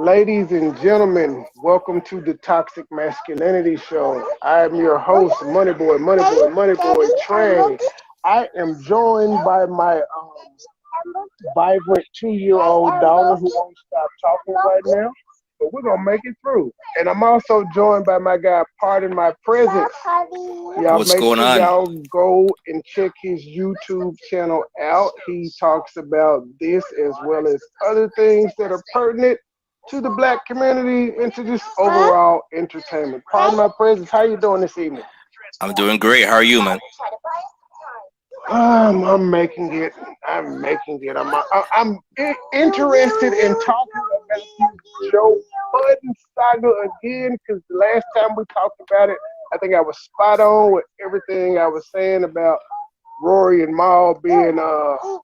Ladies and gentlemen, welcome to the Toxic Masculinity Show. I am your host, Moneyboy Trey. I am joined by my vibrant 2-year-old daughter who won't stop talking right now, but we're gonna make it through. And I'm also joined by my guy, Pardon My Presence. Y'all What's make going sure on? y'all go and check his YouTube channel out. He talks about this as well as other things that are pertinent to the black community and to just overall entertainment. Pardon my presence. How you doing this evening? I'm doing great. How are you, man? I'm making it. I'm making it. I'm interested in talking about the Joe Budden saga again because the last time we talked about it, I think I was spot on with everything I was saying about Rory and Maul being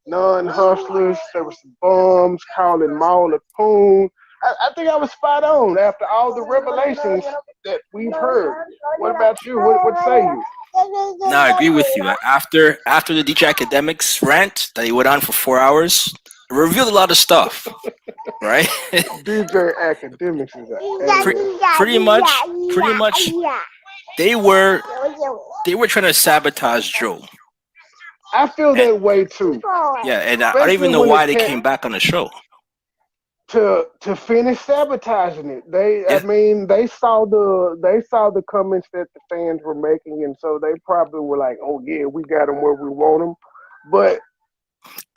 non-hustlers. There were some bums calling Maul a coon. I think I was spot on after all the revelations that we've heard. What about you? What say you? No, I agree with you. After the DJ Academics rant that he went on for 4 hours, it revealed a lot of stuff, right? DJ Academics is Pre- a pretty much, they were they were trying to sabotage Joe. I feel And, that way too, yeah, and I don't especially even know when it why they came came back on the show. to finish sabotaging it. I Yeah, mean, they saw the comments that the fans were making, and so they probably were like, "Oh yeah, we got them where we want them." But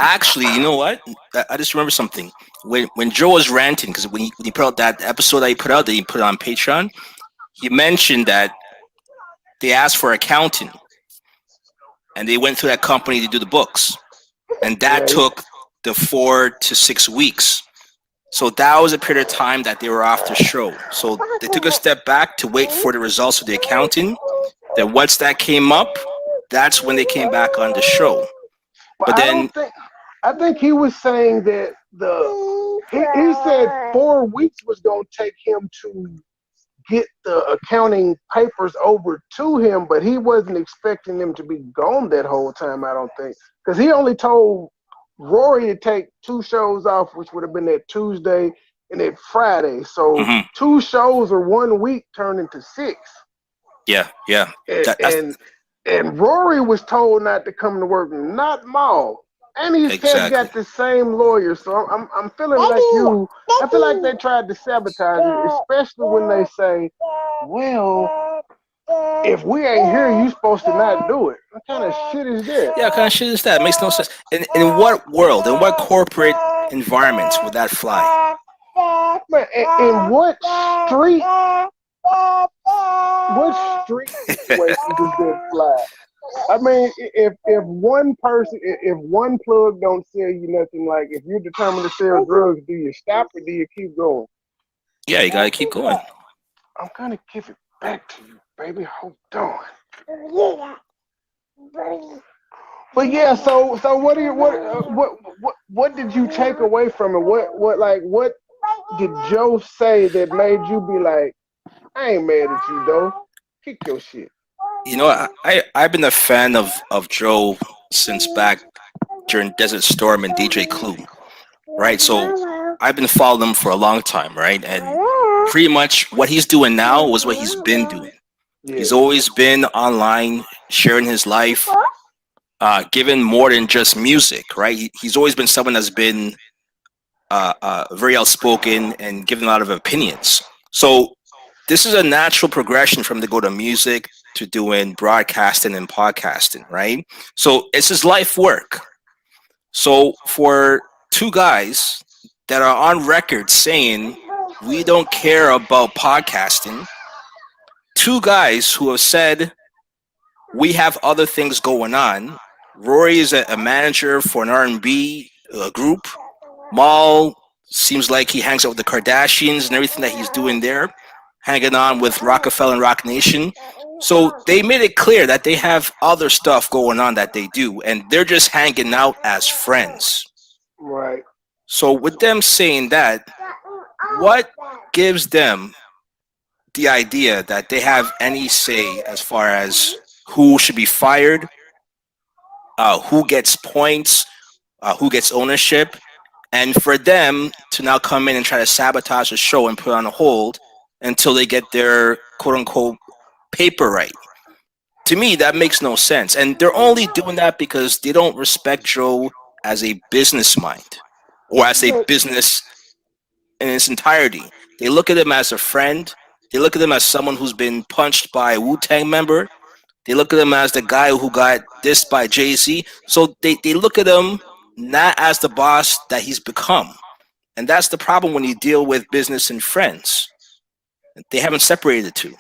actually, you know what? I just remember something. When Joe was ranting, because when he put out that episode that he put on Patreon, he mentioned that they asked for accounting and they went to that company to do the books, and that right, took the 4 to 6 weeks. So that was a period of time that they were off the show. So they took a step back to wait for the results of the accounting. Then once that came up, that's when they came back on the show. but But I don't then, think. I think he was saying that he said 4 weeks was gonna take him to get the accounting papers over to him, but he wasn't expecting them to be gone that whole time. I don't think because he only told Rory to take 2 shows off, which would have been that Tuesday and that Friday. So mhm, 2 shows or 1 week turned into six, yeah, yeah, and that's and Rory was told not to come to work, not Maul. And he said exactly. got the same lawyer, so I'm feeling like you. I feel like they tried to sabotage it, especially when they say, "Well, if we ain't here, you supposed to not do it." What kind of shit is that? Yeah, what kind of shit is that? It makes no sense. In what world, in what corporate environments would that fly? Man, in what street situation does that fly? I mean, if one person, if one plug don't sell you nothing, like if you're determined to sell drugs, do you stop or do you keep going? Yeah, you gotta keep going. I'm gonna give it back to you, baby. Hold on. But yeah, so what do you what did you take away from it? What did Joe say that made you be like, I ain't mad at you though. Kick your shit. You know, I've been a fan of Joe since back during Desert Storm and DJ Clue, right? So I've been following him for a long time, right? And pretty much what he's doing now was what he's been doing. He's Yeah. always been online, sharing his life, giving more than just music, right? He's always been someone that's been very outspoken and giving a lot of opinions. So this is a natural progression from to go to music to doing broadcasting and podcasting, right? So it's his life work. So for two guys that are on record saying we don't care about podcasting, two guys who have said we have other things going on. Rory is a manager for an R&B group. Maul seems like he hangs out with the Kardashians and everything that he's doing there, hanging on with Rockefeller and Rock Nation. So they made it clear that they have other stuff going on that they do, and they're just hanging out as friends. Right. So with them saying that, what gives them the idea that they have any say as far as who should be fired, who gets points, who gets ownership, And for them to now come in and try to sabotage the show and put it on hold until they get their quote unquote paper right. To me, that makes no sense. And they're only doing that because they don't respect Joe as a business mind or as a But business in its entirety. They look at him as a friend. They look at him as someone who's been punched by a Wu Tang member. They look at him as the guy who got dissed by Jay Z. So they look at him not as the boss that he's become. And that's the problem when you deal with business and friends. They haven't separated the two.